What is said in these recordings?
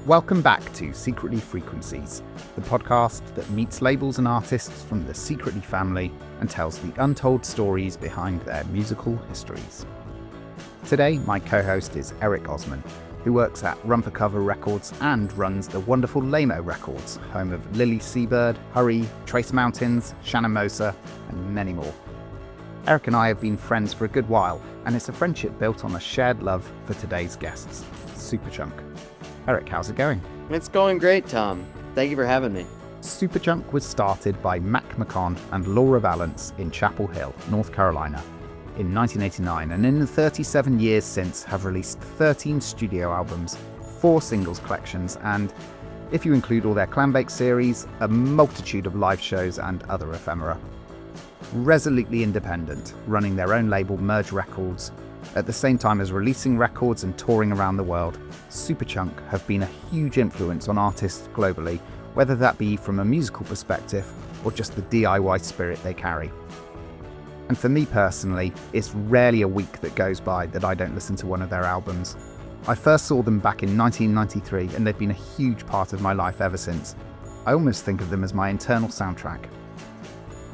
Welcome back to Secretly Frequencies, the podcast that meets labels and artists from the Secretly family and tells the untold stories behind their musical histories. Today, my co-host is Eric Osmon, who works at Run for Cover Records and runs the wonderful Lamo Records, home of Lily Seabird, Hurry, Trace Mountains, Shannon Moser, and many more. Eric and I have been friends for a good while, and it's a friendship built on a shared love for today's guests, Superchunk. Eric, how's it going? It's going great, Tom. Thank you for having me. Superchunk was started by McCaughan and Laura Ballance in Chapel Hill, North Carolina, in 1989, and in the 37 years since have released 13 studio albums, 4 singles collections, and, if you include all their Clambake series, a multitude of live shows and other ephemera. Resolutely independent, running their own label Merge Records, at the same time as releasing records and touring around the world, Superchunk have been a huge influence on artists globally, whether that be from a musical perspective or just the DIY spirit they carry. And for me personally, it's rarely a week that goes by that I don't listen to one of their albums. I first saw them back in 1993 and they've been a huge part of my life ever since. I almost think of them as my internal soundtrack.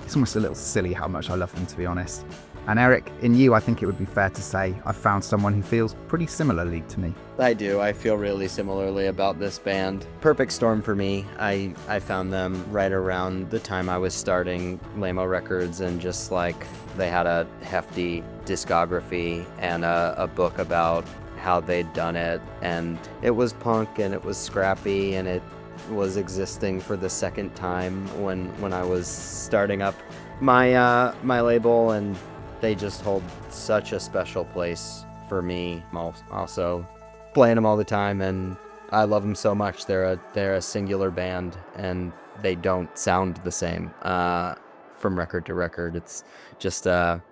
It's almost a little silly how much I love them, to be honest. And Eric, in you, I think it would be fair to say I've found someone who feels pretty similarly to me. I do. I feel really similarly about this band. Perfect storm for me. I found them right around the time I was starting Lamo Records, and just like they had a hefty discography and a book about how they'd done it. And it was punk and it was scrappy and it was existing for the second time when I was starting up my label, and they just hold such a special place for me. I'm also playing them all the time, and I love them so much. They're a singular band, and they don't sound the same from record to record. It's just a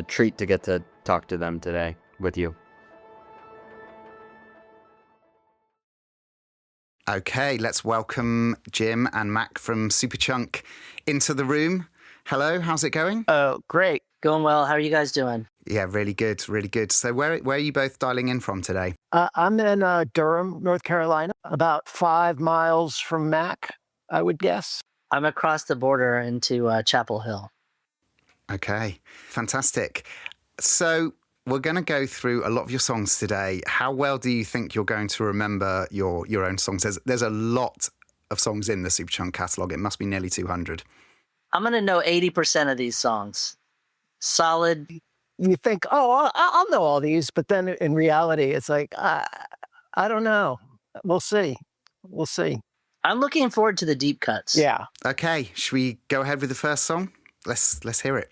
treat to get to talk to them today with you. Okay, let's welcome Jim and Mac from Superchunk into the room. Hello, how's it going? Oh, great. Going well. How are you guys doing? Yeah, really good, really good. So where are you both dialing in from today? I'm in Durham, North Carolina, about 5 miles from Mac, I would guess. I'm across the border into Chapel Hill. Okay, fantastic. So we're going to go through a lot of your songs today. How well do you think you're going to remember your own songs? There's a lot of songs in the Superchunk catalogue. It must be nearly 200. I'm going to know 80% of these songs. Solid. You think, oh, I'll know all these, but then in reality, it's like, I don't know. We'll see. We'll see. I'm looking forward to the deep cuts. Yeah. Okay, should we go ahead with the first song? Let's hear it.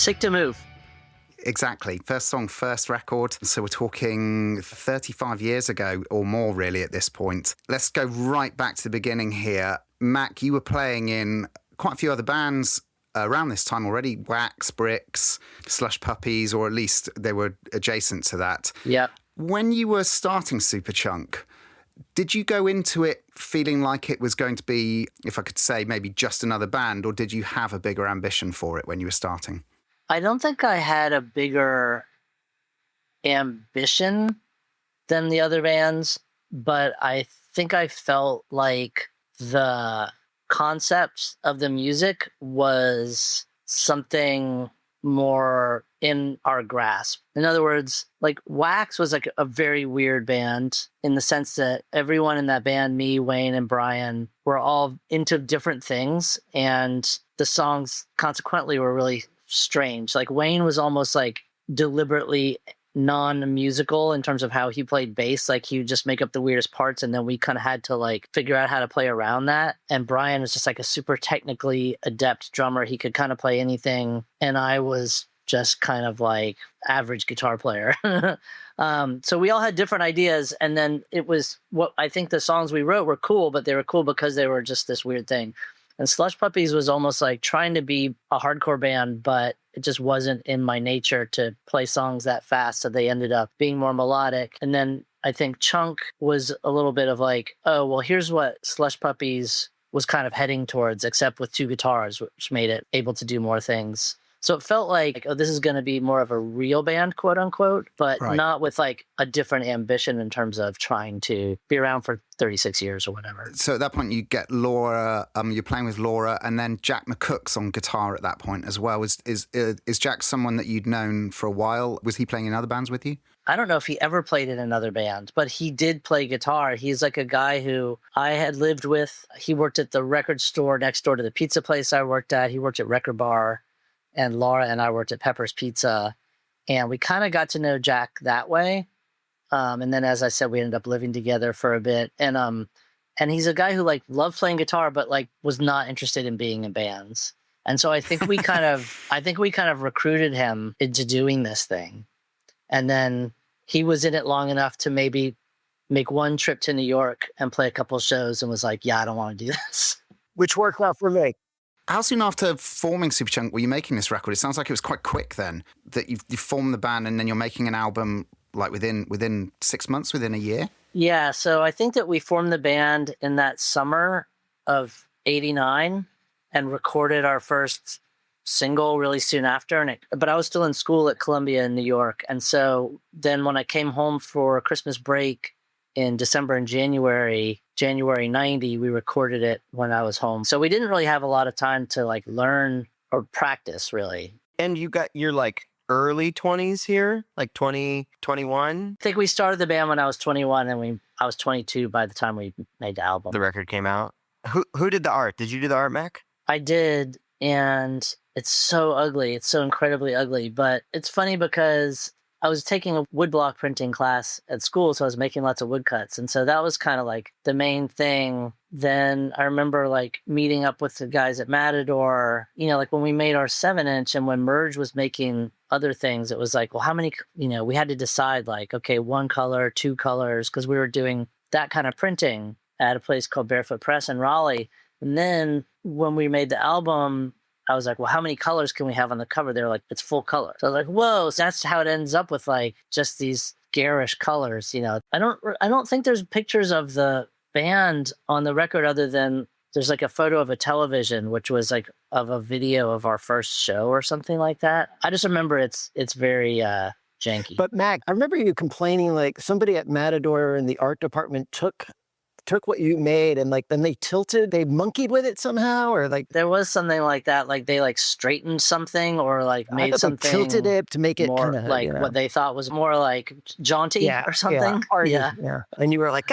Sick to Move. Exactly. First song, first record. So we're talking 35 years ago or more, really, at this point. Let's go right back to the beginning here. Mac, you were playing in quite a few other bands around this time already. Wax, Bricks, Slush Puppies, or at least they were adjacent to that. Yeah. When you were starting Superchunk, did you go into it feeling like it was going to be, if I could say, maybe just another band, or did you have a bigger ambition for it when you were starting? I don't think I had a bigger ambition than the other bands, but I think I felt like the concept of the music was something more in our grasp. In other words, like Wax was like a very weird band in the sense that everyone in that band, me, Wayne, and Brian, were all into different things, and the songs consequently were really strange. Like Wayne was almost like deliberately non-musical in terms of how he played bass. Like he would just make up the weirdest parts, and then we kind of had to like figure out how to play around that. And Brian was just like a super technically adept drummer. He could kind of play anything, and I was just kind of like average guitar player. So we all had different ideas, and then it was what I think the songs we wrote were cool, but they were cool because they were just this weird thing. And Slush Puppies was almost like trying to be a hardcore band, but it just wasn't in my nature to play songs that fast. So they ended up being more melodic. And then I think Chunk was a little bit of like, oh, well, here's what Slush Puppies was kind of heading towards, except with two guitars, which made it able to do more things. So it felt like, oh, this is going to be more of a real band, quote unquote, but not with like a different ambition in terms of trying to be around for 36 years or whatever. So at that point, you get Laura, you're playing with Laura, and then Jack McCook's on guitar at that point as well. Is Jack someone that you'd known for a while? Was he playing in other bands with you? I don't know if he ever played in another band, but he did play guitar. He's like a guy who I had lived with. He worked at the record store next door to the pizza place I worked at. He worked at Record Bar. And Laura and I worked at Pepper's Pizza, and we kind of got to know Jack that way. And then, as I said, we ended up living together for a bit. And he's a guy who like loved playing guitar, but like was not interested in being in bands. And so I think we kind of recruited him into doing this thing. And then he was in it long enough to maybe make one trip to New York and play a couple shows, and was like, "Yeah, I don't want to do this," which worked out for me. How soon after forming Superchunk were you making this record? It sounds like it was quite quick then, that you formed the band and then you're making an album like within 6 months, within a year? Yeah, so I think that we formed the band in that summer of '89 and recorded our first single really soon after. But I was still in school at Columbia in New York. And so then when I came home for Christmas break in December and January 90, we recorded it when I was home. So we didn't really have a lot of time to like learn or practice really. And you got your like early 20s here, like 20, 21? I think we started the band when I was 21, and I was 22 by the time we made the album. The record came out. Who did the art? Did you do the art, Mac? I did, and it's so ugly. It's so incredibly ugly, but it's funny because I was taking a woodblock printing class at school, so I was making lots of woodcuts. And so that was kind of like the main thing. Then I remember like meeting up with the guys at Matador, like when we made our 7-inch and when Merge was making other things, it was like, well, how many, we had to decide like, okay, 1 color, 2 colors, because we were doing that kind of printing at a place called Barefoot Press in Raleigh. And then when we made the album, I was like, well, how many colors can we have on the cover? They were like, it's full color. So I was like, whoa, so that's how it ends up with like just these garish colors. I don't think there's pictures of the band on the record other than there's like a photo of a television, which was like of a video of our first show or something like that. I just remember it's very janky. But Mac, I remember you complaining like somebody at Matador in the art department took what you made and like then they monkeyed with it somehow, or like there was something like that, like they like straightened something or like made something, tilted it to make it more kinda, like what they thought was more like jaunty or something. Yeah. And you were like,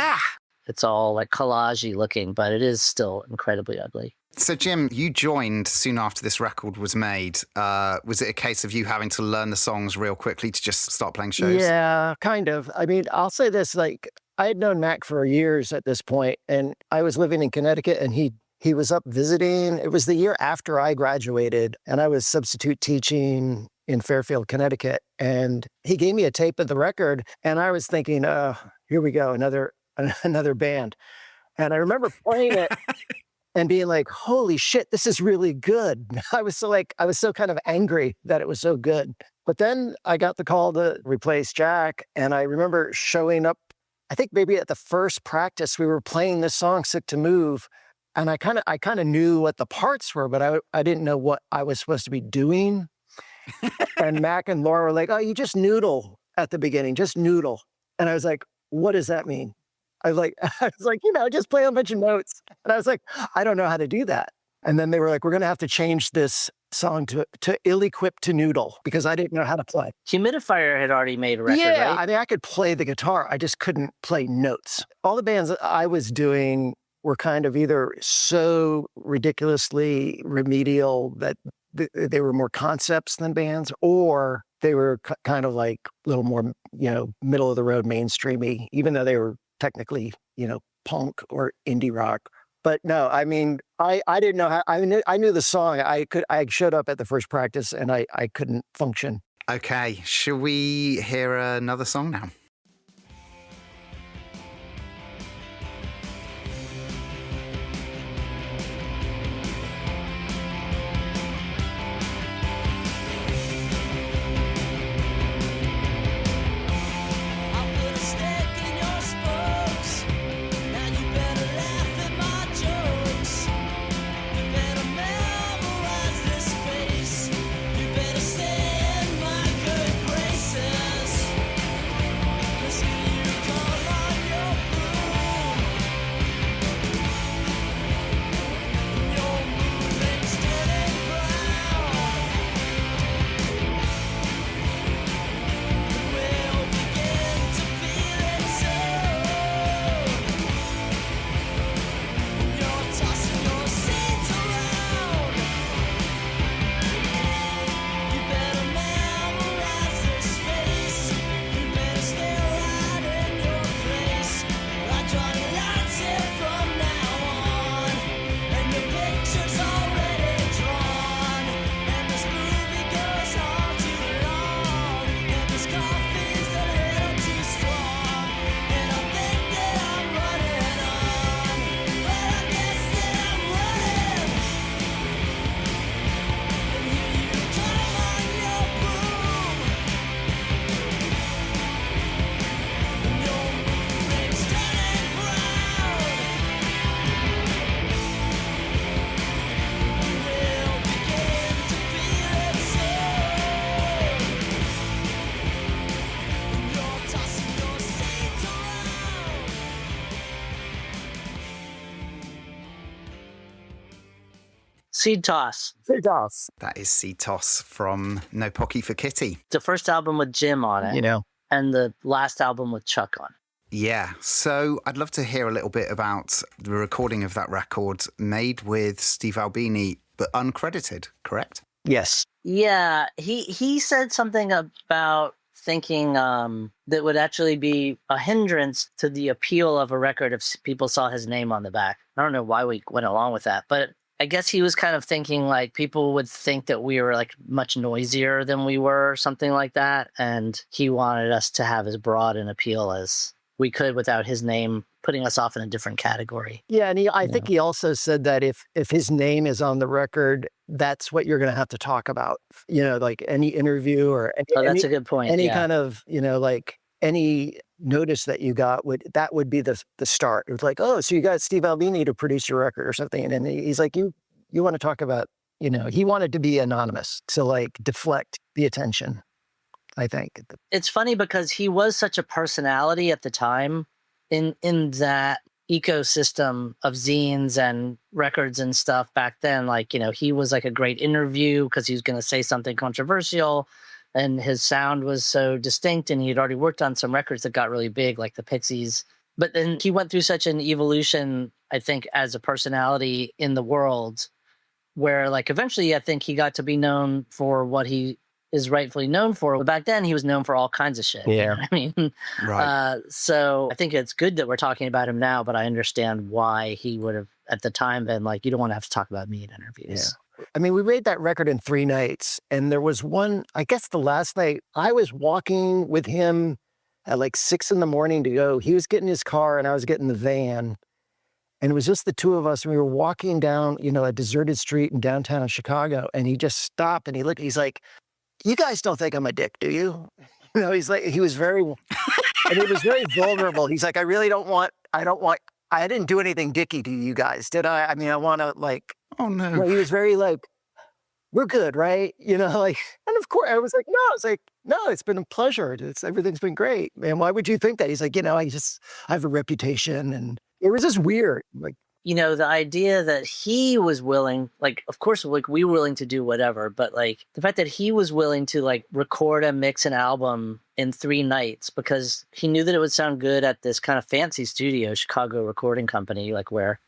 it's all like collagey looking, but it is still incredibly ugly. So Jim, you joined soon after this record was made. Was it a case of you having to learn the songs real quickly to just start playing shows? Yeah, kind of. I mean, I'll say this, like I had known Mac for years at this point, and I was living in Connecticut, and he he was up visiting. It was the year after I graduated, and I was substitute teaching in Fairfield, Connecticut. And he gave me a tape of the record, and I was thinking, here we go, another band. And I remember playing it and being like, holy shit, this is really good. I was so kind of angry that it was so good. But then I got the call to replace Jack, and I remember showing up, I think maybe at the first practice, we were playing this song, Sick to Move, and I kind of knew what the parts were, but I didn't know what I was supposed to be doing. And Mac and Laura were like, oh, you just noodle at the beginning, just noodle. And I was like, what does that mean? I was like, just play a bunch of notes. And I was like, I don't know how to do that. And then they were like, we're going to have to change this song to ill-equipped to noodle, because I didn't know how to play. Humidifier had already made a record, yeah, right? I mean, I could play the guitar. I just couldn't play notes. All the bands that I was doing were kind of either so ridiculously remedial that they were more concepts than bands, or they were kind of like a little more, middle of the road, mainstreamy, even though they were technically, punk or indie rock. But no, I mean, I didn't know how. I knew the song. I showed up at the first practice and I couldn't function. Okay, shall we hear another song now? Seed Toss. Seed Toss. That is Seed Toss from No Pocky for Kitty. The first album with Jim on it. And the last album with Chuck on it. Yeah, so I'd love to hear a little bit about the recording of that record made with Steve Albini, but uncredited, correct? Yes. Yeah, he said something about thinking that would actually be a hindrance to the appeal of a record if people saw his name on the back. I don't know why we went along with that, but I guess he was kind of thinking like people would think that we were like much noisier than we were or something like that. And he wanted us to have as broad an appeal as we could without his name putting us off in a different category. Yeah, and I think he also said that if his name is on the record, that's what you're going to have to talk about. Like any interview or that's a good point. Any kind of, like any notice that you got would be the start. It was like, oh, so you got Steve Albini to produce your record or something. And then he's like, you want to talk about, he wanted to be anonymous to like deflect the attention, I think. It's funny because he was such a personality at the time in that ecosystem of zines and records and stuff back then. Like, he was like a great interview because he was going to say something controversial. And his sound was so distinct, and he had already worked on some records that got really big, like the Pixies. But then he went through such an evolution, I think, as a personality in the world, where like eventually I think he got to be known for what he is rightfully known for. But back then he was known for all kinds of shit. Yeah. I mean, right. So I think it's good that we're talking about him now, but I understand why he would have at the time been like, you don't want to have to talk about me in interviews. Yeah. I mean, we made that record in 3 nights. And there was one, I guess the last night, I was walking with him at like 6 in the morning to go. He was getting his car and I was getting the van. And it was just the two of us. And we were walking down, a deserted street in downtown Chicago. And he just stopped and he looked, he's like, you guys don't think I'm a dick, do you? He's like, he was very, and he was very vulnerable. He's like, I didn't do anything dicky to you guys, did I? I mean, I want to like, oh no. He was very like, we're good, right? And of course I was like, no, it's been a pleasure. Everything's been great, man. Why would you think that? He's like, I have a reputation, and it was just weird. Like, the idea that he was willing, like, of course, like we were willing to do whatever, but like the fact that he was willing to like record and mix an album in 3 nights because he knew that it would sound good at this kind of fancy studio, Chicago recording company, like where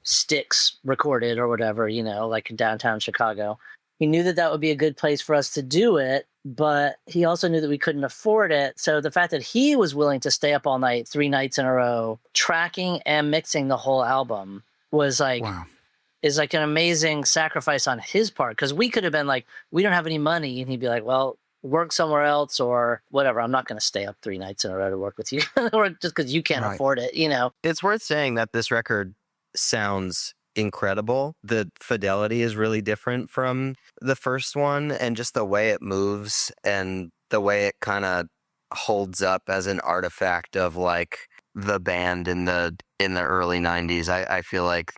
Styx recorded or whatever, like in downtown Chicago. He knew that would be a good place for us to do it, but he also knew that we couldn't afford it. So the fact that he was willing to stay up all night, 3 nights in a row, tracking and mixing the whole album was like, is like an amazing sacrifice on his part. Because we could have been like, we don't have any money. And he'd be like, well, work somewhere else or whatever. I'm not going to stay up 3 nights in a row to work with you or just because you can't afford it, It's worth saying that this record sounds incredible. The fidelity is really different from the first one, and just the way it moves and the way it kind of holds up as an artifact of like the band in the early 90s. I feel like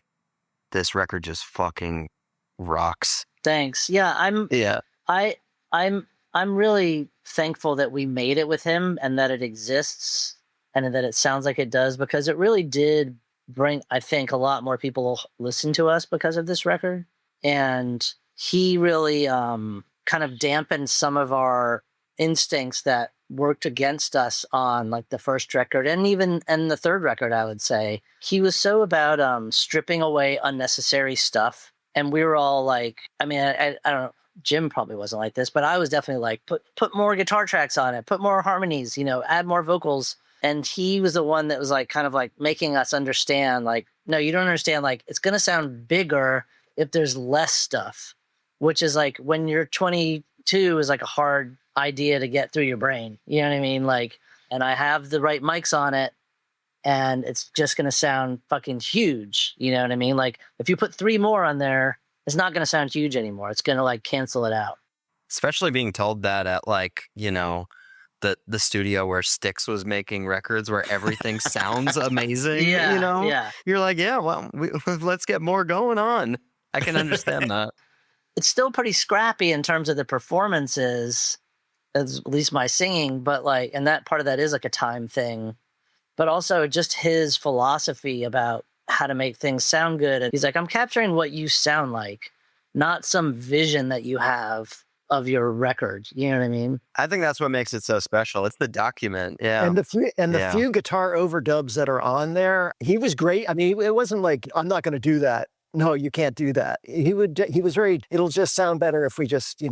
this record just fucking rocks. Thanks. Yeah, I'm really thankful that we made it with him and that it exists and that it sounds like it does, because it really did bring, I think, a lot more people listen to us because of this record. And he really kind of dampened some of our instincts that worked against us on like the first record and the third record, I would say. He was so about stripping away unnecessary stuff. And we were all like, I mean, I don't know, Jim probably wasn't like this, but I was definitely like, put more guitar tracks on it, put more harmonies, add more vocals. And he was the one that was like kind of like making us understand, like, no, you don't understand. Like, it's going to sound bigger if there's less stuff, which is like when you're 22 is like a hard idea to get through your brain. You know what I mean? Like, and I have the right mics on it and it's just going to sound fucking huge. You know what I mean? Like if you put 3 more on there, it's not going to sound huge anymore. It's going to like cancel it out. Especially being told that at like, the studio where Styx was making records where everything sounds amazing, Yeah. You're like, yeah, well, let's get more going on. I can understand that. It's still pretty scrappy in terms of the performances, at least my singing, but like, and that part of that is like a time thing, but also just his philosophy about how to make things sound good. And he's like, I'm capturing what you sound like, not some vision that you have of your record. You know what I mean? I think that's what makes it so special. It's the document. Yeah. And the few guitar overdubs that are on there, he was great. I mean, it wasn't like, I'm not going to do that. No, you can't do that. He was very, it'll just sound better if we just,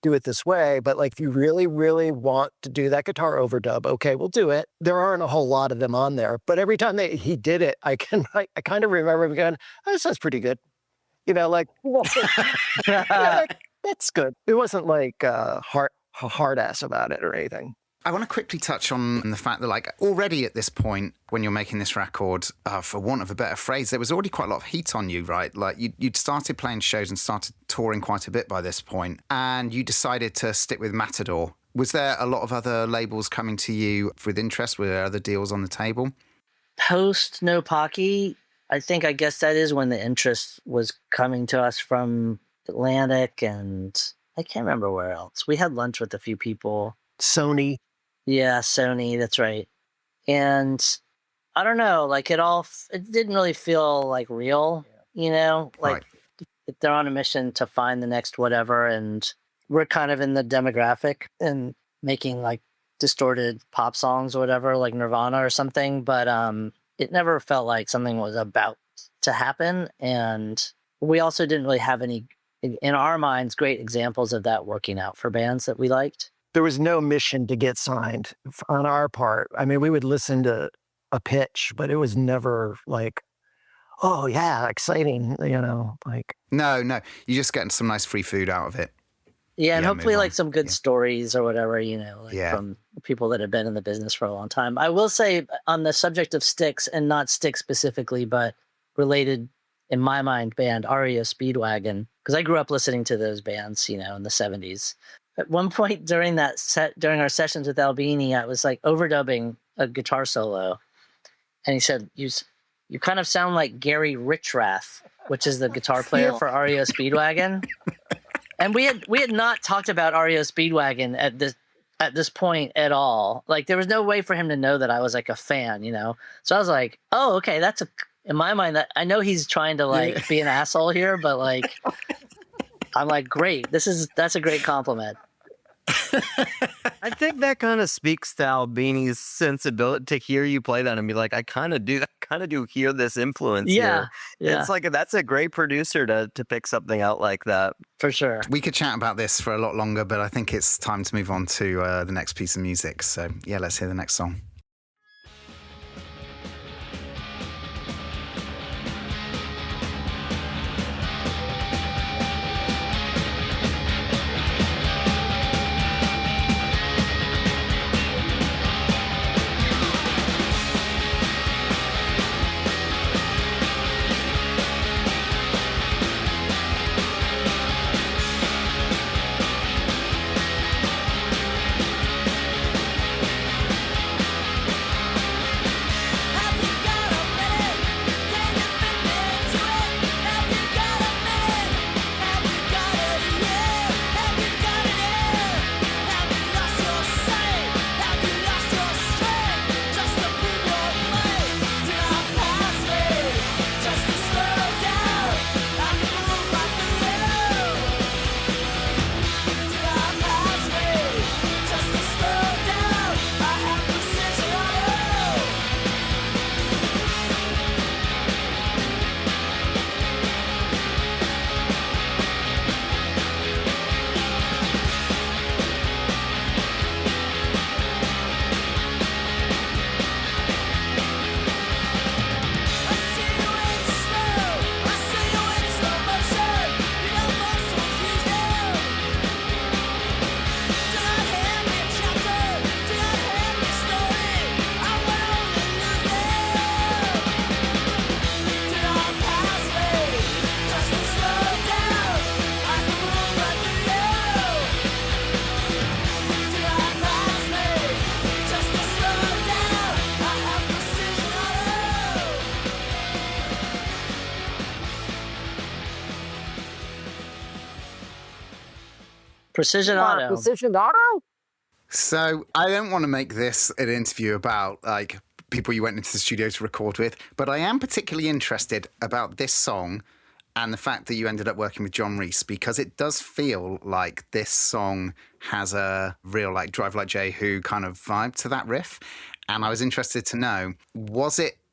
do it this way. But like, if you really, really want to do that guitar overdub, okay, we'll do it. There aren't a whole lot of them on there, but every time he did it, I kind of remember him going, oh, this sounds pretty good. Like, that's good. It wasn't like hard ass about it or anything. I want to quickly touch on the fact that, like, already at this point, when you're making this record, for want of a better phrase, there was already quite a lot of heat on you, right? Like, you'd started playing shows and started touring quite a bit by this point, and you decided to stick with Matador. Was there a lot of other labels coming to you with interest? Were there other deals on the table? Post No Pocky, I guess that is when the interest was coming to us from Atlantic, and I can't remember where else. We had lunch with a few people. Sony. Yeah, Sony, that's right. And I don't know, like it didn't really feel like real, like they're on a mission to find the next whatever. And we're kind of in the demographic and making like distorted pop songs or whatever, like Nirvana or something. But it never felt like something was about to happen. And we also didn't really have any, in our minds, great examples of that working out for bands that we liked. There was no mission to get signed on our part. I mean, we would listen to a pitch, but it was never like, oh yeah, exciting, like. No, you're just getting some nice free food out of it. Yeah, and Yeah, hopefully move on. like some good Yeah. stories or whatever, like Yeah. from people that have been in the business for a long time. I will say on the subject of Styx, and not Styx specifically, but related in my mind band REO Speedwagon, because I grew up listening to those bands, in the 70s. At one point during our sessions with Albini, I was like overdubbing a guitar solo, and he said, "You kind of sound like Gary Richrath," which is the guitar player for REO Speedwagon. And we had not talked about REO Speedwagon at this point at all. Like there was no way for him to know that I was like a fan, So I was like, oh, okay, in my mind, that I know he's trying to like be an asshole here, but like I'm like, great, that's a great compliment. I think that kind of speaks to Albini's sensibility to hear you play that and be like, I kind of do hear this influence here. Yeah. It's like that's a great producer to pick something out like that. For sure. We could chat about this for a lot longer, but I think it's time to move on to the next piece of music. So yeah, let's hear the next song. Precision Auto. Precision Auto? So I don't want to make this an interview about like people you went into the studio to record with, but I am particularly interested about this song and the fact that you ended up working with John Reese, because it does feel like this song has a real like Drive Like Jay Who kind of vibe to that riff. And I was interested to know,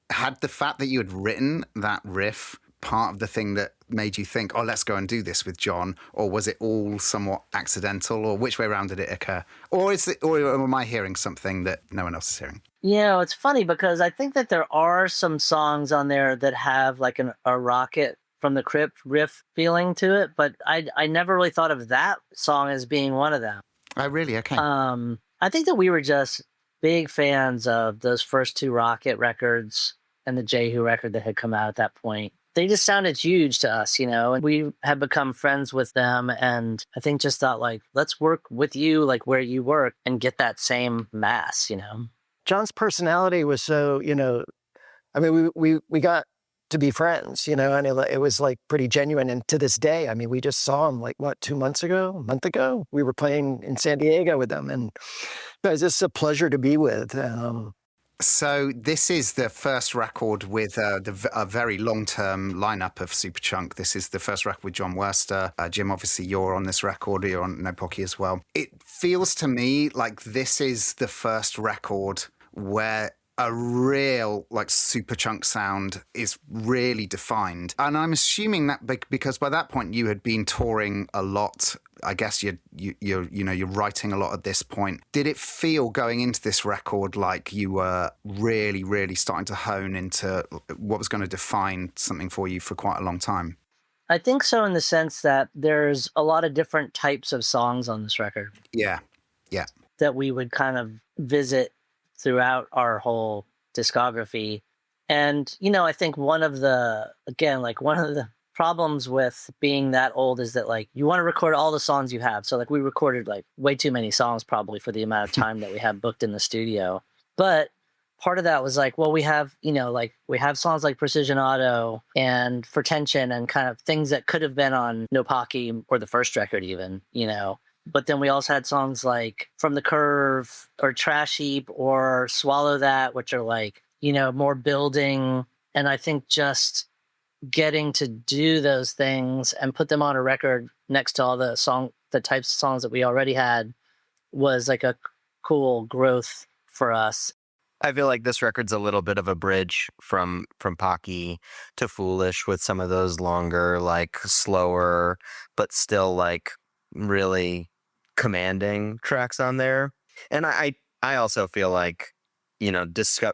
had the fact that you had written that riff part of the thing that made you think, oh, let's go and do this with John? Or was it all somewhat accidental? Or which way around did it occur? Or am I hearing something that no one else is hearing? It's funny because I think that there are some songs on there that have like a Rocket from the Crypt riff feeling to it, but I never really thought of that song as being one of them. Oh, really? Okay. I think that we were just big fans of those first two Rocket records and the Jehu record that had come out at that point. They just sounded huge to us, and we had become friends with them. And I think just thought like, let's work with you, like where you work, and get that same mass, John's personality was so, I mean, we got to be friends, and it was like pretty genuine. And to this day, I mean, we just saw him like, what, 2 months ago, a month ago? We were playing in San Diego with them. And it was just a pleasure to be with. So this is the first record with a very long-term lineup of Superchunk. This is the first record with John Worster. Jim, obviously, you're on this record. You're on No Pocky as well. It feels to me like this is the first record where a real like Superchunk sound is really defined. And I'm assuming that because by that point you had been touring a lot I guess you're writing a lot at this point. Did it feel going into this record like you were really, really starting to hone into what was going to define something for you for quite a long time? I think so, in the sense that there's a lot of different types of songs on this record. Yeah. That we would kind of visit throughout our whole discography. And, I think one of the problems with being that old is that, like, you want to record all the songs you have. So, like, we recorded, like, way too many songs probably for the amount of time that we have booked in the studio. But part of that was like, well, we have songs like Precision Auto and For Tension and kind of things that could have been on No Pocky or the first record even, But then we also had songs like From the Curve or Trash Heap or Swallow That, which are like, more building. And I think just getting to do those things and put them on a record next to all the types of songs that we already had was like a cool growth for us. I feel like this record's a little bit of a bridge from Pocky to Foolish, with some of those longer, like slower, but still like really commanding tracks on there. And I also feel like,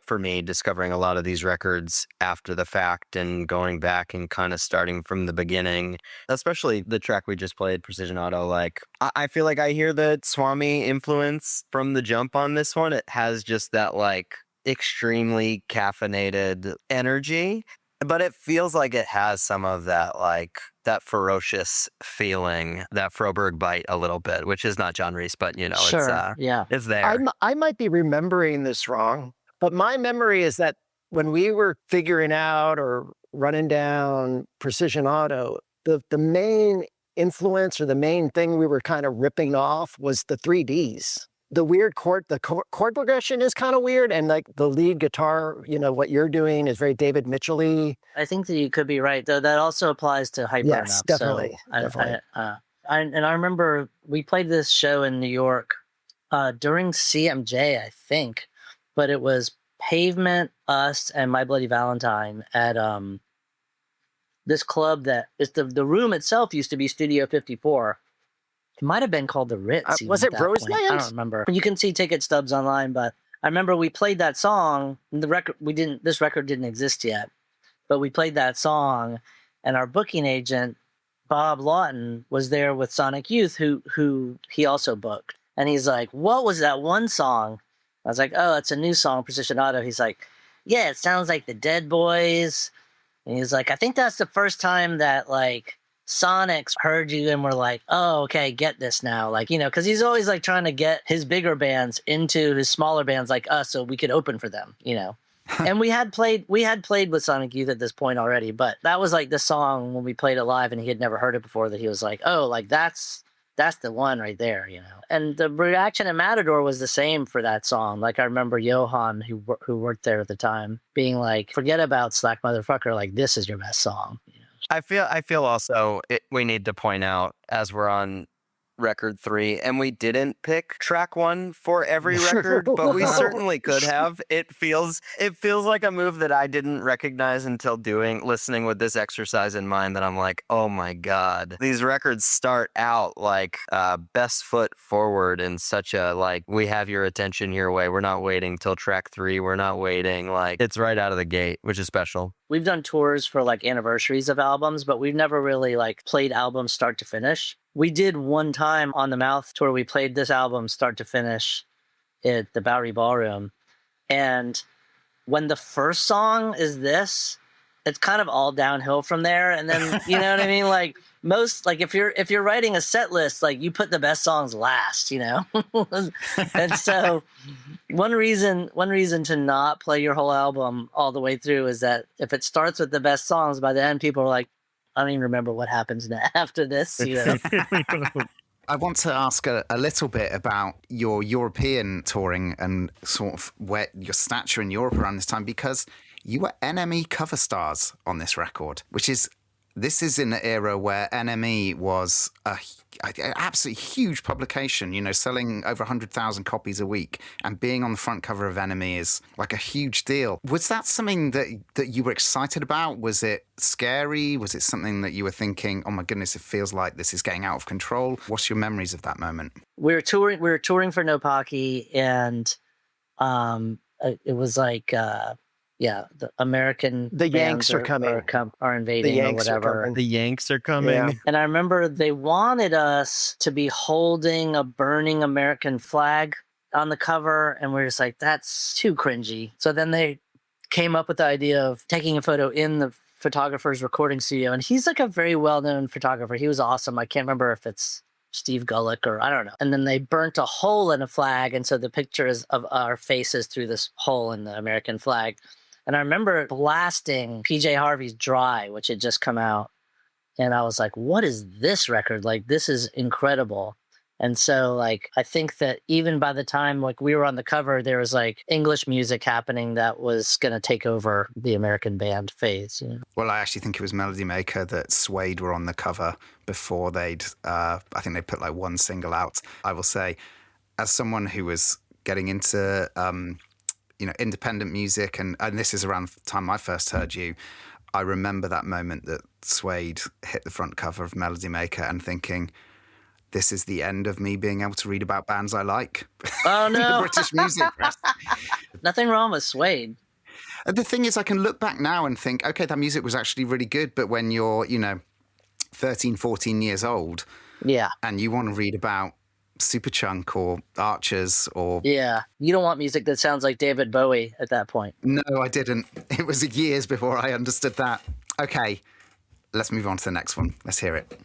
for me, discovering a lot of these records after the fact and going back and kind of starting from the beginning, especially the track we just played, Precision Auto, like I feel like I hear the Swami influence from the jump on this one. It has just that like extremely caffeinated energy, but it feels like it has some of that, like that ferocious feeling, that Froberg bite a little bit, which is not John Reese, but Sure, it's there. I might be remembering this wrong, but my memory is that when we were figuring out or running down Precision Auto, the main influence or the main thing we were kind of ripping off was the 3Ds. The weird chord progression is kind of weird. And like the lead guitar, what you're doing is very David Mitchell-y. I think that you could be right, though. That also applies to Hyper Yes, Enough. definitely. So definitely. I remember we played this show in New York during CMJ, I think, but it was Pavement, us, and My Bloody Valentine at this club that is the room itself used to be Studio 54. It might have been called the Ritz. Was it Roseland? I don't remember. You can see ticket stubs online, but I remember we played that song. The record this record didn't exist yet, but we played that song, and our booking agent Bob Lawton was there with Sonic Youth, who he also booked, and he's like, "What was that one song?" I was like, "Oh, it's a new song, Precision Auto." He's like, "Yeah, it sounds like the Dead Boys," and he's like, "I think that's the first time that like Sonics heard you and were like, oh, okay, get this now." Like, because he's always like trying to get his bigger bands into his smaller bands like us so we could open for them, And we had played with Sonic Youth at this point already, but that was like the song when we played it live and he had never heard it before, that he was like, oh, like that's the one right there, And the reaction at Matador was the same for that song. Like, I remember Johan, who worked there at the time, being like, forget about Slack Motherfucker, like this is your best song. I feel also we need to point out, as we're on record 3, and we didn't pick track 1 for every record, but we certainly could have. It feels like a move that I didn't recognize until listening with this exercise in mind, that I'm like, oh my God, these records start out like best foot forward in such a, like, we have your attention your way. We're not waiting till track 3. We're not waiting. Like, it's right out of the gate, which is special. We've done tours for like anniversaries of albums, but we've never really like played albums start to finish. We did one time on the Mouth tour. We played this album start to finish at the Bowery Ballroom. And when the first song is this, it's kind of all downhill from there. And then, you know what I mean? Like most, like if you're writing a set list, like you put the best songs last, And so one reason to not play your whole album all the way through is that if it starts with the best songs, by the end, people are like, I don't even remember what happens after this, I want to ask a little bit about your European touring and sort of where your stature in Europe around this time, because you were NME cover stars on this record, this is in the era where NME was a absolutely huge publication, selling over 100,000 copies a week, and being on the front cover of Enemy is like a huge deal. Was that something that you were excited about? Was it scary? Was it something that you were thinking, oh my goodness, it feels like this is getting out of control? What's your memories of that moment? We were touring for No Pocky, and it was like, the American The Yanks bands are coming. are invading or whatever. The Yanks are coming. Yeah. And I remember they wanted us to be holding a burning American flag on the cover, and we're just like, that's too cringy. So then they came up with the idea of taking a photo in the photographer's recording studio, and he's like a very well-known photographer. He was awesome. I can't remember if it's Steve Gullick or I don't know. And then they burnt a hole in a flag, and so the picture is of our faces through this hole in the American flag. And I remember blasting PJ Harvey's Dry, which had just come out. And I was like, what is this record? Like, this is incredible. And so, like, I think that even by the time, like, we were on the cover, there was, like, English music happening that was going to take over the American band phase. Well, I actually think it was Melody Maker that Suede were on the cover before I think they put, like, one single out. I will say, as someone who was getting into independent music, and this is around the time I first heard you, I remember that moment that Suede hit the front cover of Melody Maker and thinking, this is the end of me being able to read about bands I like. Oh, no. The British music press. Nothing wrong with Suede. The thing is, I can look back now and think, okay, that music was actually really good, but when you're, 13, 14 years old, yeah, and you want to read about Superchunk or Archers or... Yeah, you don't want music that sounds like David Bowie at that point. No, I didn't. It was years before I understood that. Okay, let's move on to the next one. Let's hear it.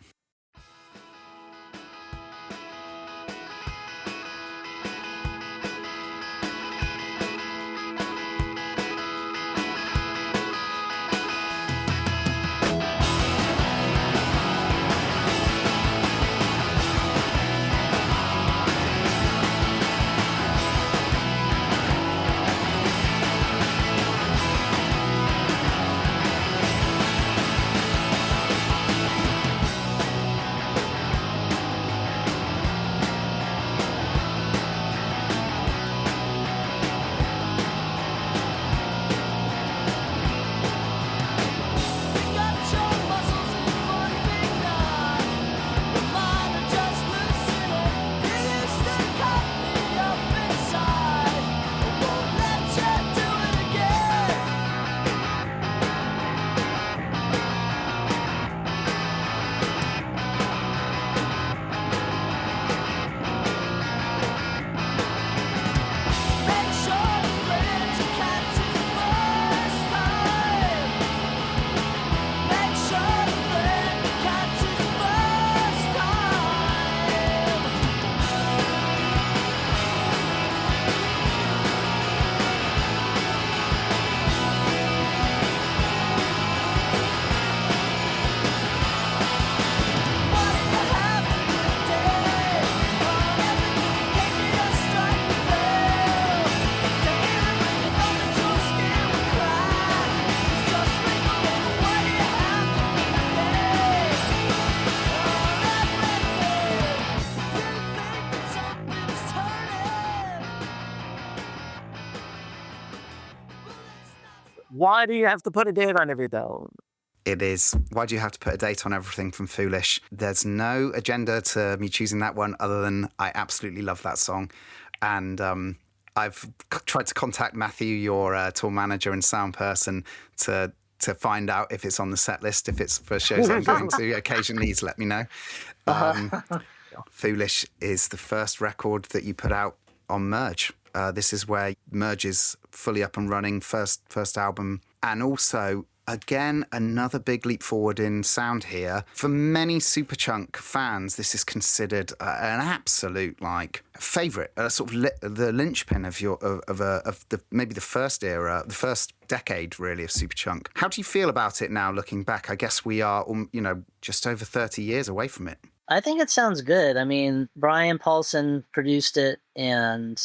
Why do you have to put a date on everything? It is. Why do you have to put a date on everything from Foolish? There's no agenda to me choosing that one other than I absolutely love that song. And I've tried to contact Matthew, your tour manager and sound person, to find out if it's on the set list, if it's for shows I'm going to. Occasionally he's let me know. Foolish is the first record that you put out on Merge. This is where Merge is fully up and running, first album. And also, again, another big leap forward in sound here. For many Superchunk fans, this is considered an absolute favourite, sort of the linchpin of maybe the first era, the first decade really of Superchunk. How do you feel about it now, looking back? I guess we are, just over 30 years away from it. I think it sounds good. I mean, Brian Paulson produced it, and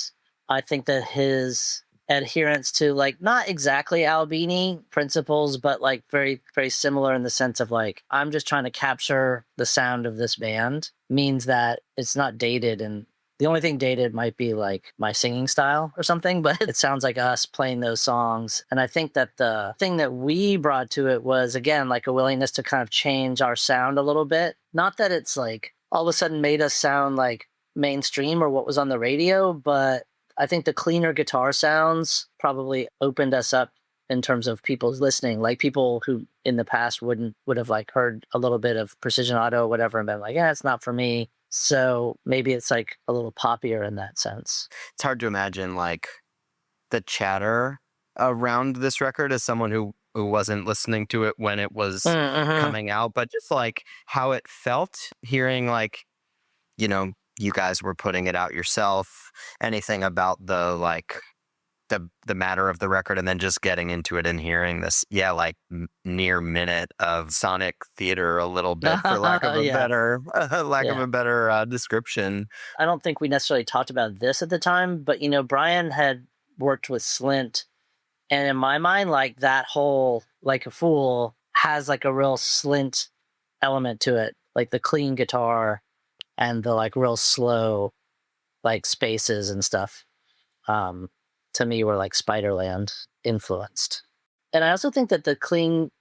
I think that his adherence to like not exactly Albini principles, but like very, very similar in the sense of like, I'm just trying to capture the sound of this band means that it's not dated. And the only thing dated might be like my singing style or something, but it sounds like us playing those songs. And I think that the thing that we brought to it was, again, like a willingness to kind of change our sound a little bit. Not that it's like all of a sudden made us sound like mainstream or what was on the radio, but I think the cleaner guitar sounds probably opened us up in terms of people's listening, like people who in the past would have like heard a little bit of Precision Auto or whatever and been like, yeah, it's not for me. So maybe it's like a little poppier in that sense. It's hard to imagine like the chatter around this record as someone who wasn't listening to it when it was coming out, but just like how it felt hearing like, you know, you guys were putting it out yourself, anything about the like the matter of the record, and then just getting into it and hearing this, like near minute of sonic theater a little bit, for lack of a better of a better description. I don't think we necessarily talked about this at the time, but you know, Brian had worked with Slint, and in my mind, like that whole Like a Fool has like a real Slint element to it, like the clean guitar and the like real slow like spaces and stuff. To me were like Spiderland influenced. And I also think that the clean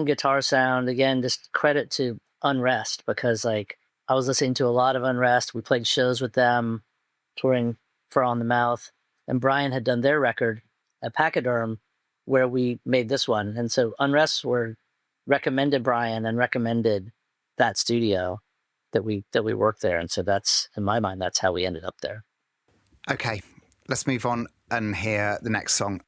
guitar sound, again, just credit to Unrest, because like I was listening to a lot of Unrest. We played shows with them, touring for On the Mouth, and Brian had done their record at Pachyderm where we made this one. And so Unrest were recommended Brian and recommended that studio that we worked there. And so that's, in my mind, that's how we ended up there. Okay, let's move on and hear the next song.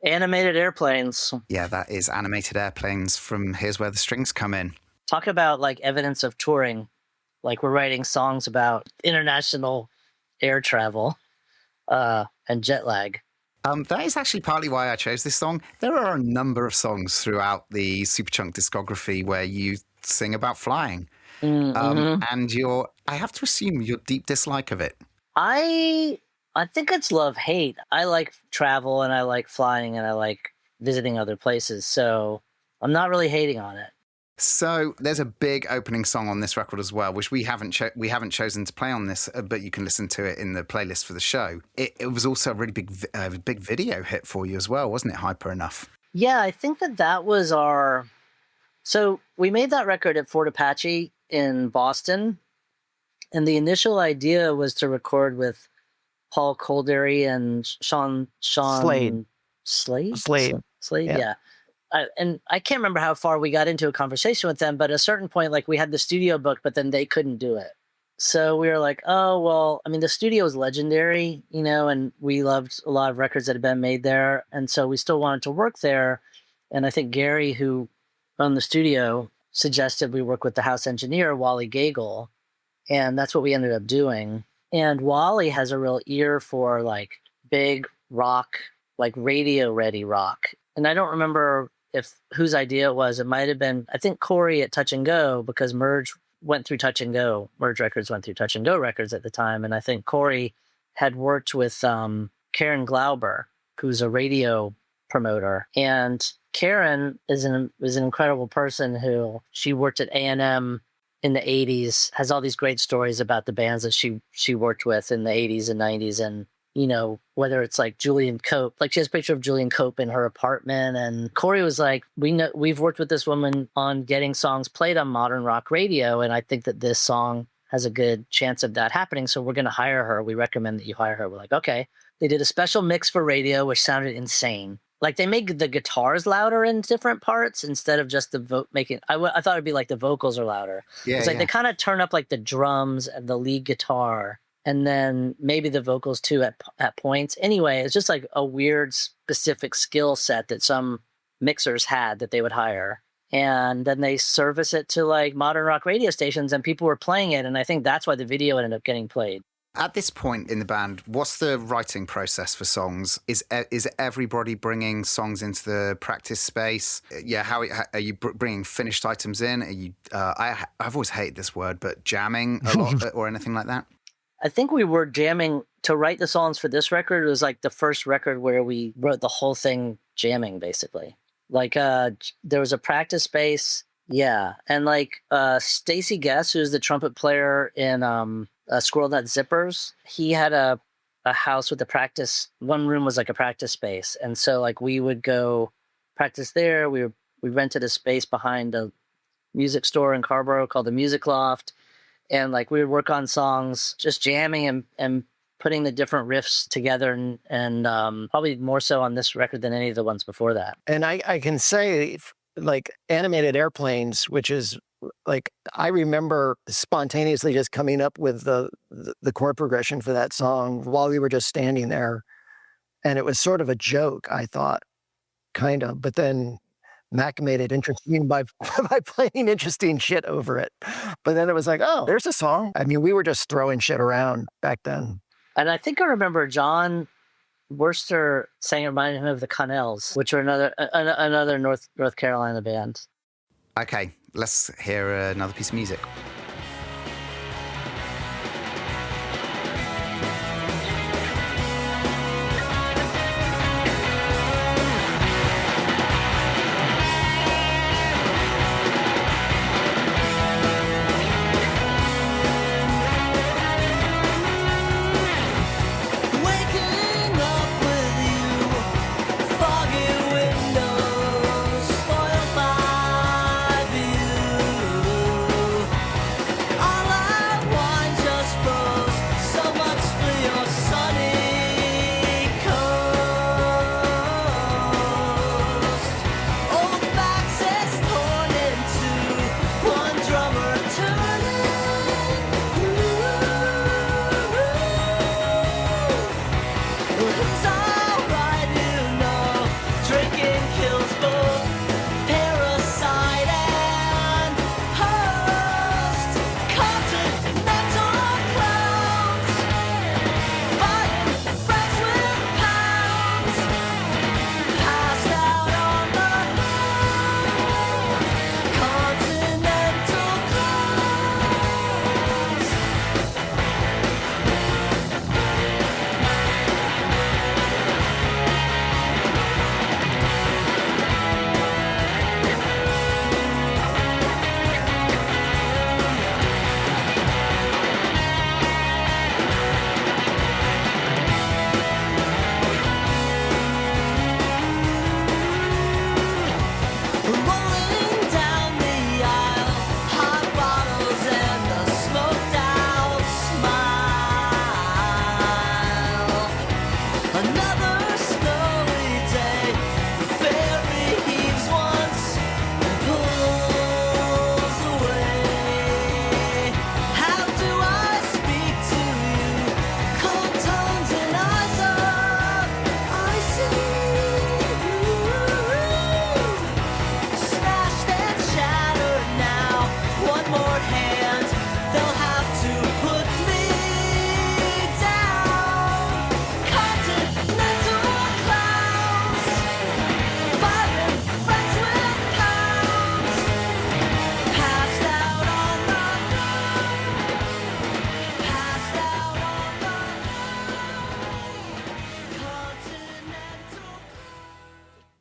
Animated Airplanes. Yeah, that is Animated Airplanes from Here's Where the Strings Come In. Talk about like evidence of touring. Like we're writing songs about international air travel and jet lag. That is actually partly why I chose this song. There are a number of songs throughout the Superchunk discography where you sing about flying. And I have to assume your deep dislike of it. I think it's love-hate. I like travel and I like flying and I like visiting other places. So I'm not really hating on it. So there's a big opening song on this record as well, which we haven't chosen to play on this, but you can listen to it in the playlist for the show. It was also a really big video hit for you as well, wasn't it? Hyper Enough. Yeah, I think that was our. So we made that record at Fort Apache in Boston, and the initial idea was to record with Paul Coldery and Sean Slade. Yeah. And I can't remember how far we got into a conversation with them, but at a certain point, like we had the studio booked, but then they couldn't do it. So we were like, oh, well, I mean, the studio is legendary, you know, and we loved a lot of records that had been made there. And so we still wanted to work there. And I think Gary, who owned the studio, suggested we work with the house engineer, Wally Gagel. And that's what we ended up doing. And Wally has a real ear for like big rock, like radio ready rock. And I don't remember whose idea it was. It might have been, I think, Corey at Touch and Go, because Merge went through Touch and Go. Merge Records went through Touch and Go Records at the time. And I think Corey had worked with Karen Glauber, who's a radio promoter. And Karen is an incredible person who she worked at A&M in the 80s, has all these great stories about the bands that she worked with in the 80s and 90s. And, you know, whether it's like Julian Cope, like she has a picture of Julian Cope in her apartment. And Corey was like, we've worked with this woman on getting songs played on modern rock radio. And I think that this song has a good chance of that happening. So we're going to hire her. We recommend that you hire her. We're like, okay. They did a special mix for radio, which sounded insane. Like they make the guitars louder in different parts instead of just making. I thought it'd be like the vocals are louder. Yeah, it's like they kind of turn up like the drums and the lead guitar, and then maybe the vocals too at points. Anyway, it's just like a weird specific skill set that some mixers had that they would hire, and then they service it to like modern rock radio stations, and people were playing it, and I think that's why the video ended up getting played. At this point in the band, what's the writing process for songs? Is everybody bringing songs into the practice space? Yeah, how are you bringing finished items in? Are you? I've always hated this word, but jamming a lot or anything like that? I think we were jamming to write the songs for this record. It was like the first record where we wrote the whole thing jamming, basically. Like there was a practice space, yeah, and like Stacy Guess, who's the trumpet player in Squirrel Nut Zippers, he had a house with a practice. One room was like a practice space, and so like we would go practice there. We rented a space behind a music store in Carborough called the Music Loft, and like we would work on songs, just jamming and putting the different riffs together, and probably more so on this record than any of the ones before that. And I can say, like, Animated Airplanes, which is like, I remember spontaneously just coming up with the chord progression for that song while we were just standing there. And it was sort of a joke, I thought, kind of. But then Mac made it interesting by playing interesting shit over it. But then it was like, oh, there's a song. I mean, we were just throwing shit around back then. And I think I remember John Worcester saying it reminded him of the Connells, which are another North Carolina band. Okay, let's hear another piece of music.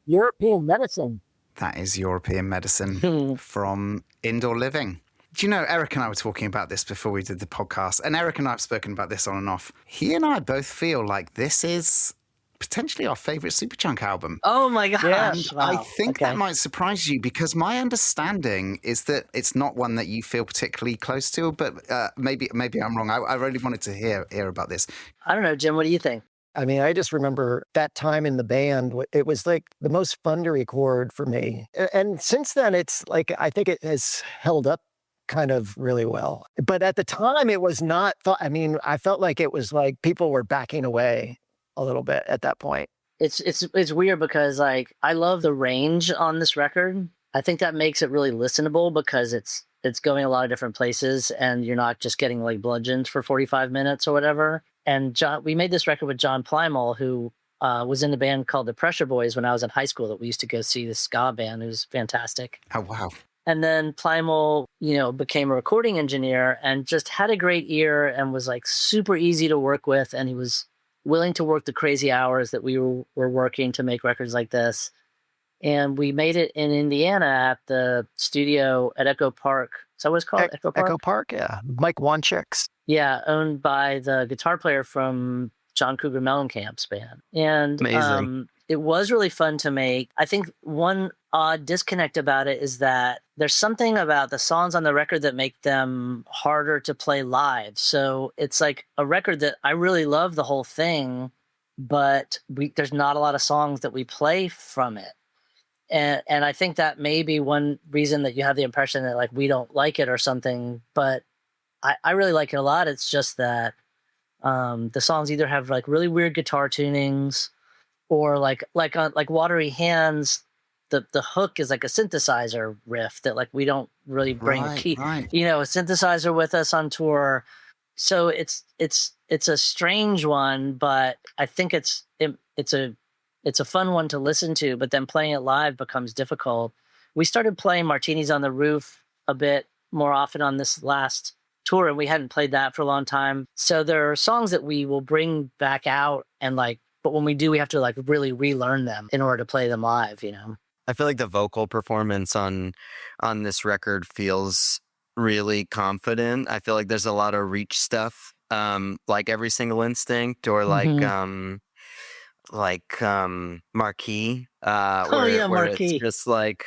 European medicine. That is European medicine from Indoor Living. Do you know, Eric and I were talking about this before we did the podcast, and Eric and I have spoken about this on and off. He and I both feel like this is potentially our favorite Superchunk album. Oh my gosh. And Wow. I think that might surprise you, because my understanding is that it's not one that you feel particularly close to, but maybe I'm wrong. I really wanted to hear about this. I don't know, Jim, what do you think? I mean, I just remember that time in the band, it was like the most fun to record for me. And since then, it's like, I think it has held up kind of really well. But at the time, it was not, I mean, I felt like it was like people were backing away a little bit at that point. It's weird because like I love the range on this record. I think that makes it really listenable because it's going a lot of different places and you're not just getting like bludgeoned for 45 minutes or whatever. And we made this record with John Plymall, who was in the band called the Pressure Boys when I was in high school that we used to go see, this ska band. It was fantastic. Oh, wow. And then Plymall, became a recording engineer and just had a great ear and was like super easy to work with. And he was willing to work the crazy hours that we were working to make records like this. And we made it in Indiana at the studio at Echo Park. Is that what it's called? Echo Park? Echo Park, yeah. Mike Wanchik's. Yeah, owned by the guitar player from John Cougar Mellencamp's band. And Amazing. It was really fun to make. I think one odd disconnect about it is that there's something about the songs on the record that make them harder to play live. So it's like a record that I really love the whole thing, but there's not a lot of songs that we play from it. And I think that may be one reason that you have the impression that like we don't like it or something, but I really like it a lot. It's just that the songs either have like really weird guitar tunings, or like Watery Hands, the hook is like a synthesizer riff that like we don't really bring a synthesizer with us on tour. So it's a strange one, but I think it's a fun one to listen to, but then playing it live becomes difficult. We started playing Martinis on the Roof a bit more often on this last tour, and we hadn't played that for a long time. So there are songs that we will bring back out but when we do, we have to like really relearn them in order to play them live, I feel like the vocal performance on this record feels really confident. I feel like there's a lot of reach stuff, like Every Single Instinct, or like Marquee, where Marquee. it's just like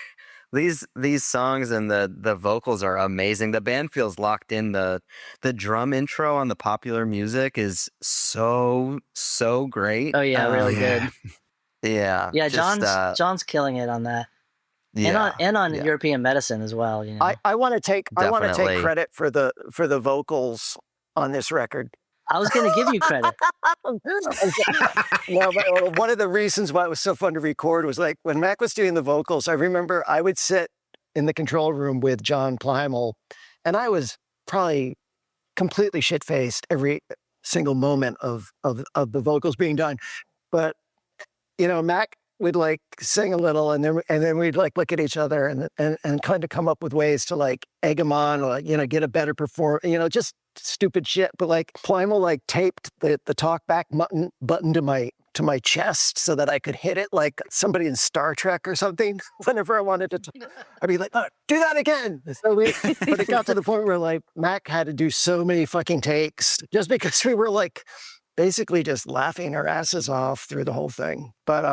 these songs and the vocals are amazing. The band feels locked in. The drum intro on the Popular Music is so great. Oh yeah, really good. Yeah. Yeah, John's killing it on that. Yeah. And on European Medicine as well. I want to take Definitely. credit for the vocals on this record. I was going to give you credit. No, but one of the reasons why it was so fun to record was like when Mac was doing the vocals, I remember I would sit in the control room with John Plymall, and I was probably completely shit-faced every single moment of the vocals being done. But, Mac would like sing a little, and then we'd like look at each other and kind of come up with ways to like egg him on, or get a better performance, just stupid shit. But like Plymall like taped the talkback button to my chest so that I could hit it like somebody in Star Trek or something. Whenever I wanted to, I'd be like, "Oh, do that again." So but it got to the point where like Mac had to do so many fucking takes just because we were like basically just laughing our asses off through the whole thing. But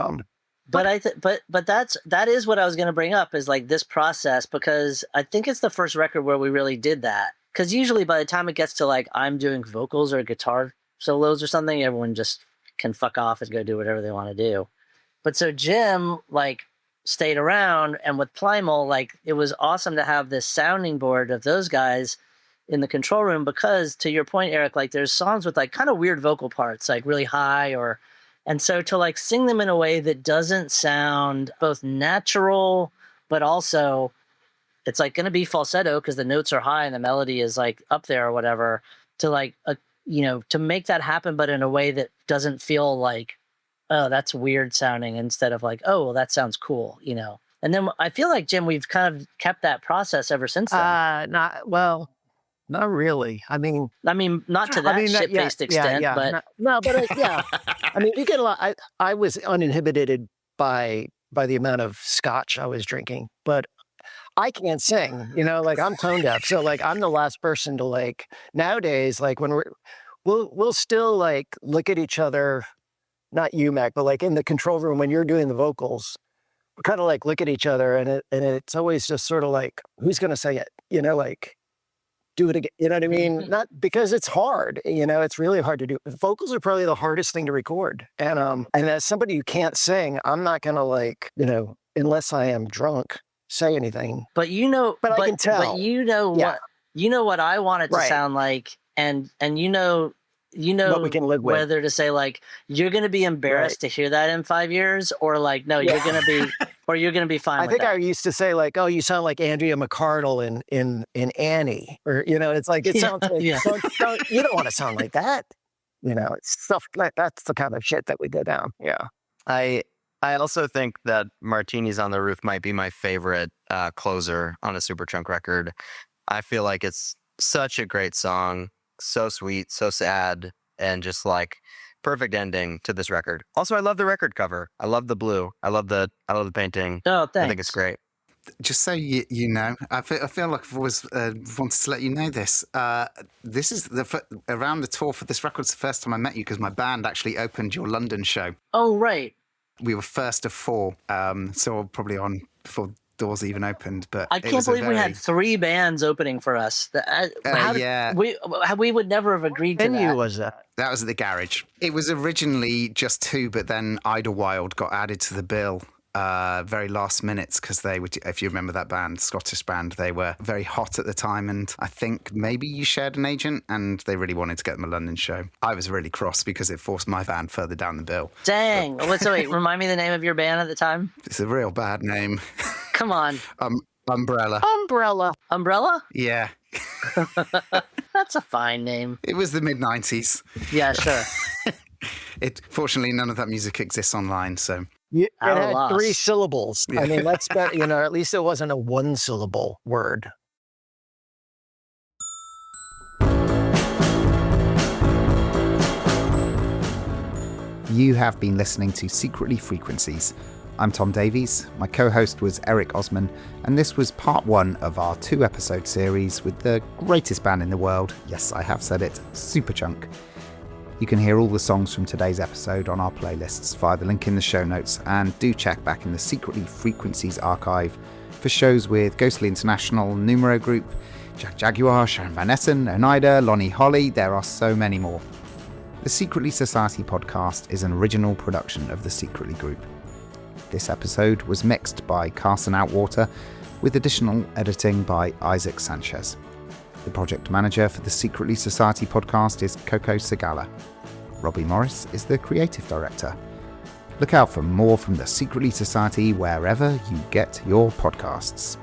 that is what I was going to bring up, is like this process, because I think it's the first record where we really did that. Because usually by the time it gets to like I'm doing vocals or guitar solos or something, everyone just can fuck off and go do whatever they want to do. But so Jim like stayed around, and with Plymall, like it was awesome to have this sounding board of those guys in the control room, because to your point, Eric, like there's songs with like kind of weird vocal parts, like really high, and so to like sing them in a way that doesn't sound both natural, but also it's like going to be falsetto because the notes are high and the melody is like up there or whatever, to like, to make that happen, but in a way that doesn't feel like, oh, that's weird sounding, instead of like, oh, well, that sounds cool, And then I feel like, Jim, we've kind of kept that process ever since then. Not really. I mean, not to that shit-faced extent, but no, but yeah. I mean, you get a lot. I was uninhibited by by the amount of scotch I was drinking. But I can't sing, like I'm tone deaf. So like I'm the last person to like nowadays, like when we'll still like look at each other, not you, Mac, but like in the control room when you're doing the vocals, we kind of like look at each other and it's always just sort of like, who's gonna say it? Like do it again. You know what I mean? Not because it's hard, it's really hard to do. Vocals are probably the hardest thing to record. And as somebody who can't sing, I'm not gonna like, unless I am drunk, say anything. But I can tell. But what I want it to sound like, and what we can live with. Whether to say like you're going to be embarrassed to hear that in 5 years, or like no, you're going to be, or you're going to be fine. I think I used to say like, oh, you sound like Andrea McCardle in Annie, or it's like it sounds like you don't want to sound like that. It's stuff like that's the kind of shit that we go down. Yeah. I also think that Martinis on the Roof might be my favorite closer on a Superchunk record. I feel like it's such a great song, so sweet, so sad, and just like perfect ending to this record. Also, I love the record cover. I love the blue. I love the painting. Oh, thanks. I think it's great. Just so you know, I feel like I've always wanted to let you know this. This is around the tour for this record. It's the first time I met you because my band actually opened your London show. Oh, right. We were first of four, so probably on before doors even opened. But I can't believe we had 3 bands opening for us. We would never have agreed to that. When was that? That was at the Garage. It was originally just 2, but then Idlewild got added to the bill very last minute because they were, if you remember that band, Scottish band, they were very hot at the time, and I think maybe you shared an agent and they really wanted to get them a London show. I was really cross because it forced my band further down the bill. Dang. Wait, remind me the name of your band at the time? It's a real bad name. Come on. Umbrella. Umbrella? Yeah. That's a fine name. It was the mid-90s. Yeah, sure. Fortunately, none of that music exists online, so... It had 3 syllables. Yeah. I mean, let's bet, at least it wasn't a 1-syllable word. You have been listening to Secretly Frequencies. I'm Tom Davies, my co-host was Eric Osmon, and this was part 1 of our 2-episode series with the greatest band in the world, yes, I have said it, Superchunk. You can hear all the songs from today's episode on our playlists via the link in the show notes, and do check back in the Secretly Frequencies archive for shows with Ghostly International, Numero Group, Jack Jaguar, Sharon Van Etten, Oneida, Lonnie Holly, there are so many more. The Secretly Society podcast is an original production of the Secretly Group. This episode was mixed by Carson Outwater, with additional editing by Isaac Sanchez. The project manager for the Secretly Society podcast is Coco Segala. Robbie Morris is the creative director. Look out for more from the Secretly Society wherever you get your podcasts.